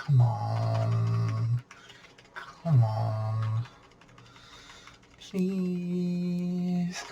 Come on. Come on. Please.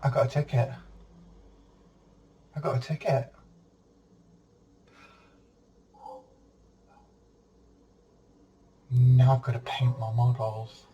I got a ticket. I got a ticket. Now I've got to paint my models.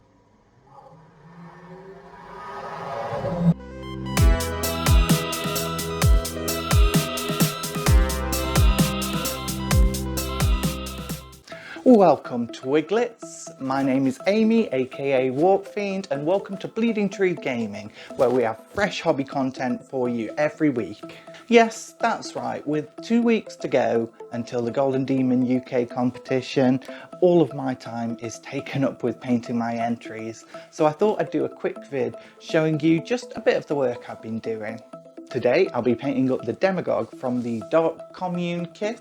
Welcome Twiglets, my name is Aimee aka Warpfiend and welcome to Bleeding Tree Gaming, where we have fresh hobby content for you every week. Yes, that's right, with 2 weeks to go until the Golden Demon UK competition, all of my time is taken up with painting my entries, so I thought I'd do a quick vid showing you just a bit of the work I've been doing. Today I'll be painting up the Demagogue from the Dark Commune kit.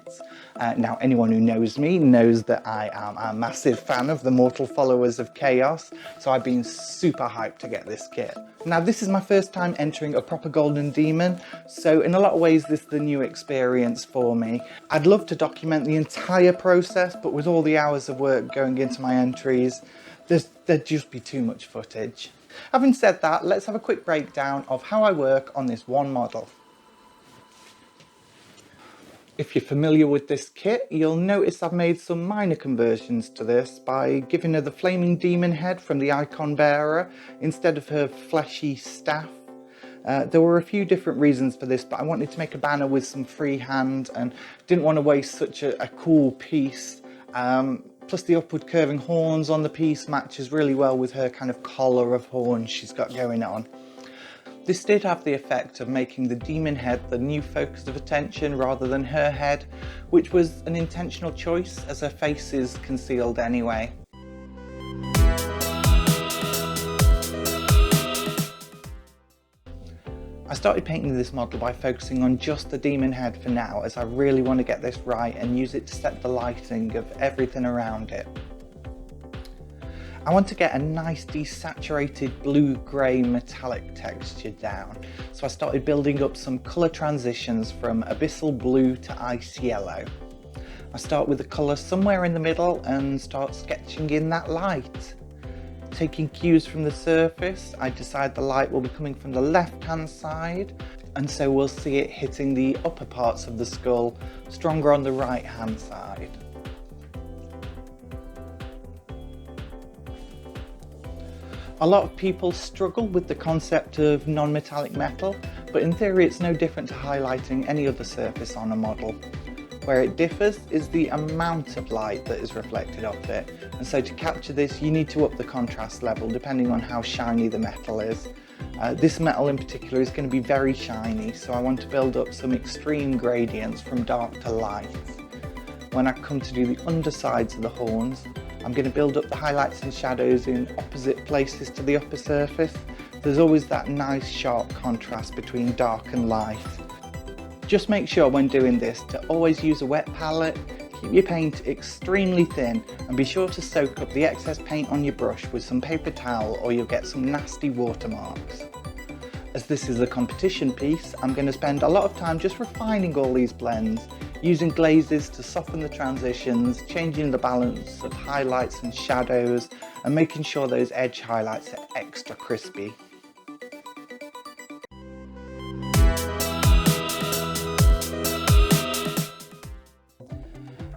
Now anyone who knows me knows that I am a massive fan of the Mortal Followers of Chaos, so I've been super hyped to get this kit. Now this is my first time entering a proper Golden Demon, so in a lot of ways this is the new experience for me. I'd love to document the entire process, but with all the hours of work going into my entries, there'd just be too much footage. Having said that, let's have a quick breakdown of how I work on this one model. If you're familiar with this kit, you'll notice I've made some minor conversions to this by giving her the flaming demon head from the icon bearer instead of her fleshy staff. There were a few different reasons for this, but I wanted to make a banner with some freehand and didn't want to waste such a cool piece. Plus the upward curving horns on the piece matches really well with her kind of collar of horns she's got going on. This did have the effect of making the demon head the new focus of attention rather than her head, which was an intentional choice as her face is concealed anyway. I started painting this model by focusing on just the demon head for now, as I really want to get this right and use it to set the lighting of everything around it. I want to get a nice desaturated blue-grey metallic texture down, so I started building up some colour transitions from abyssal blue to ice yellow. I start with the colour somewhere in the middle and start sketching in that light. Taking cues from the surface, I decide the light will be coming from the left hand side, and so we'll see it hitting the upper parts of the skull, stronger on the right hand side. A lot of people struggle with the concept of non-metallic metal, but in theory it's no different to highlighting any other surface on a model. Where it differs is the amount of light that is reflected off it, and so to capture this you need to up the contrast level depending on how shiny the metal is. This metal in particular is going to be very shiny, so I want to build up some extreme gradients from dark to light. When I come to do the undersides of the horns, I'm going to build up the highlights and shadows in opposite places to the upper surface. There's always that nice sharp contrast between dark and light. Just make sure when doing this to always use a wet palette, keep your paint extremely thin and be sure to soak up the excess paint on your brush with some paper towel or you'll get some nasty watermarks. As this is a competition piece, I'm going to spend a lot of time just refining all these blends, using glazes to soften the transitions, changing the balance of highlights and shadows and making sure those edge highlights are extra crispy.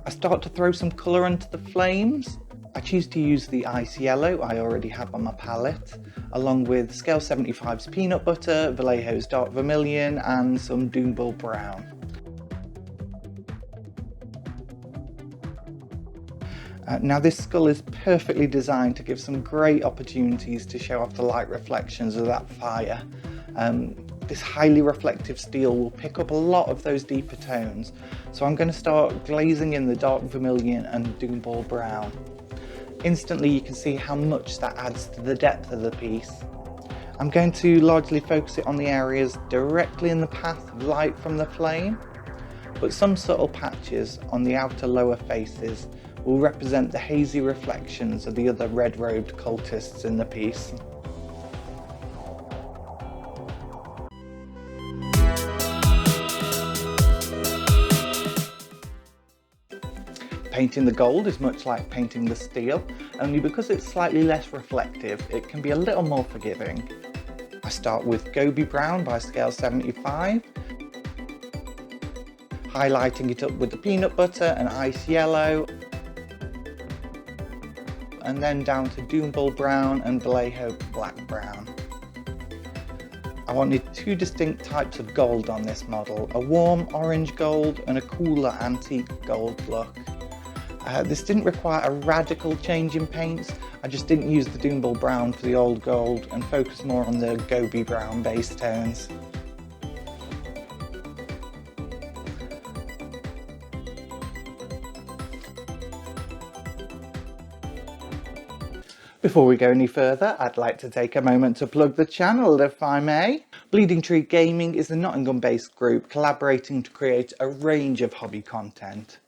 I start to throw some colour onto the flames. I choose to use the ice yellow I already have on my palette, along with Scale 75's peanut butter, Vallejo's dark vermilion and some Doomball brown. Now this skull is perfectly designed to give some great opportunities to show off the light reflections of that fire. This highly reflective steel will pick up a lot of those deeper tones, so I'm going to start glazing in the dark vermilion and Doomball brown. Instantly you can see how much that adds to the depth of the piece. I'm going to largely focus it on the areas directly in the path of light from the flame, but some subtle patches on the outer lower faces will represent the hazy reflections of the other red-robed cultists in the piece. Painting the gold is much like painting the steel, only because it's slightly less reflective, it can be a little more forgiving. I start with Gobi Brown by scale 75, highlighting it up with the peanut butter and ice yellow, and then down to Doombull Brown and Basecoat Black Brown. I wanted two distinct types of gold on this model, a warm orange gold and a cooler antique gold look. This didn't require a radical change in paints, I just didn't use the Doombull Brown for the old gold and focused more on the Gobi Brown base tones. Before we go any further, I'd like to take a moment to plug the channel, if I may. Bleeding Tree Gaming is a Nottingham-based group collaborating to create a range of hobby content.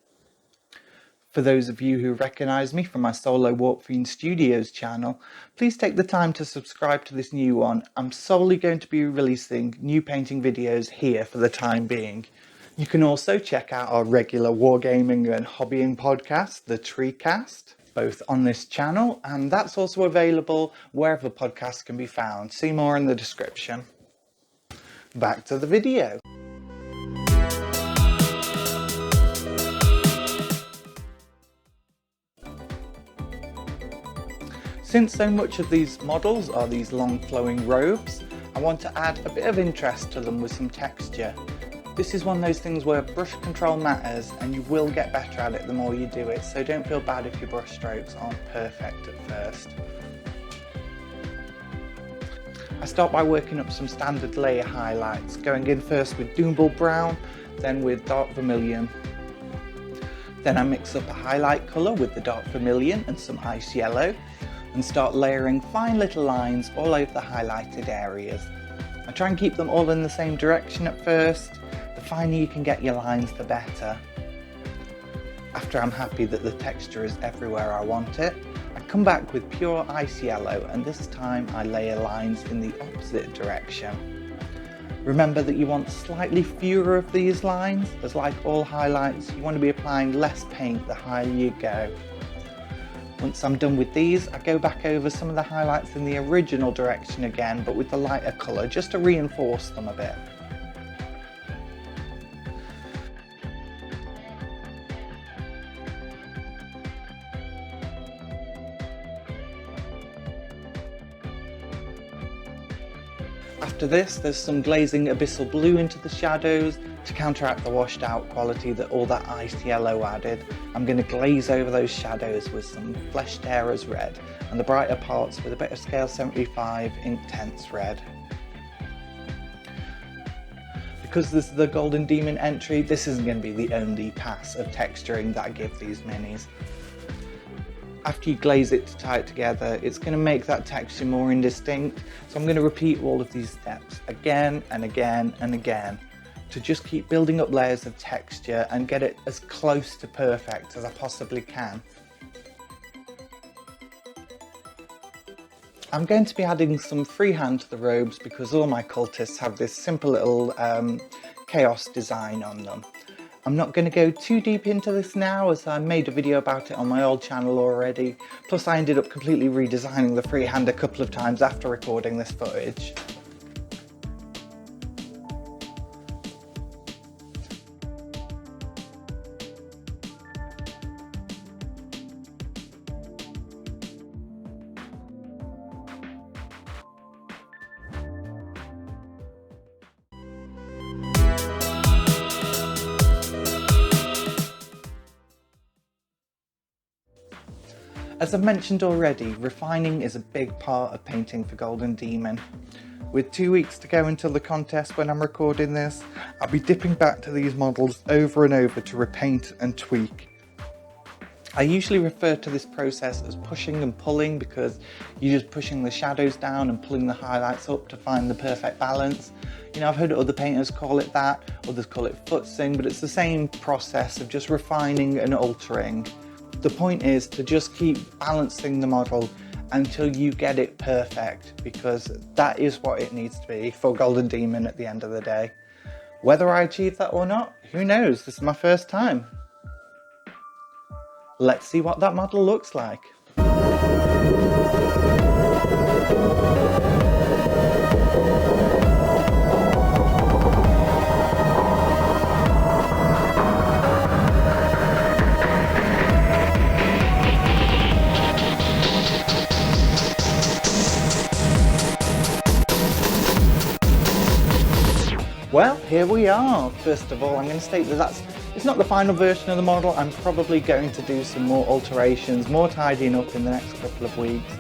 For those of you who recognise me from my solo Warpfiend Studios channel, please take the time to subscribe to this new one. I'm solely going to be releasing new painting videos here for the time being. You can also check out our regular wargaming and hobbying podcast, The Treecast, both on this channel, and that's also available wherever podcasts can be found. See more in the description. Back to the video. Since so much of these models are these long flowing robes, I want to add a bit of interest to them with some texture. This is one of those things where brush control matters and you will get better at it the more you do it, so don't feel bad if your brush strokes aren't perfect at first. I start by working up some standard layer highlights, going in first with Doombull Brown, then with Dark Vermilion. Then I mix up a highlight colour with the Dark Vermilion and some Ice Yellow, and start layering fine little lines all over the highlighted areas. I try and keep them all in the same direction at first. The finer you can get your lines, the better. After I'm happy that the texture is everywhere I want it, I come back with pure Ice Yellow, and this time I layer lines in the opposite direction. Remember that you want slightly fewer of these lines, as like all highlights, you want to be applying less paint the higher you go. Once I'm done with these, I go back over some of the highlights in the original direction again, but with the lighter colour, just to reinforce them a bit. After this, there's some glazing abyssal blue into the shadows to counteract the washed out quality that all that ice yellow added. I'm going to glaze over those shadows with some Fleshed Terrors red and the brighter parts with a bit of scale 75 Intense red. Because this is the Golden Demon entry, this isn't going to be the only pass of texturing that I give these minis. After you glaze it to tie it together, it's going to make that texture more indistinct, so I'm going to repeat all of these steps again and again and again to just keep building up layers of texture and get it as close to perfect as I possibly can. I'm going to be adding some freehand to the robes because all my cultists have this simple little chaos design on them. I'm not going to go too deep into this now, as I made a video about it on my old channel already, plus I ended up completely redesigning the freehand a couple of times after recording this footage. As I've mentioned already, refining is a big part of painting for Golden Demon. With 2 weeks to go until the contest when I'm recording this, I'll be dipping back to these models over and over to repaint and tweak. I usually refer to this process as pushing and pulling because you're just pushing the shadows down and pulling the highlights up to find the perfect balance. You know, I've heard other painters call it that, others call it futzing, but it's the same process of just refining and altering. The point is to just keep balancing the model until you get it perfect, because that is what it needs to be for Golden Demon at the end of the day. Whether I achieve that or not, who knows? This is my first time. Let's see what that model looks like. Well, here we are. First of all, I'm going to state that it's not the final version of the model. I'm probably going to do some more alterations, more tidying up in the next couple of weeks.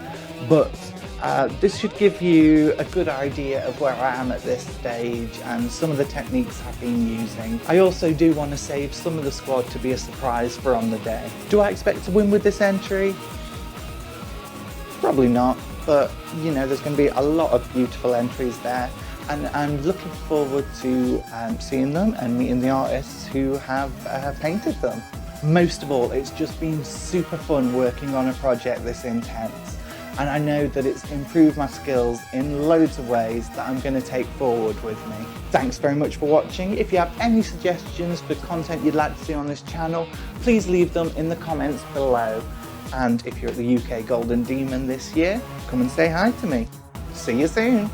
But this should give you a good idea of where I am at this stage and some of the techniques I've been using. I also do want to save some of the squad to be a surprise for on the day. Do I expect to win with this entry? Probably not, but you know, there's going to be a lot of beautiful entries there. And I'm looking forward to seeing them and meeting the artists who have painted them. Most of all, it's just been super fun working on a project this intense. And I know that it's improved my skills in loads of ways that I'm going to take forward with me. Thanks very much for watching. If you have any suggestions for content you'd like to see on this channel, please leave them in the comments below. And if you're at the UK Golden Demon this year, come and say hi to me. See you soon.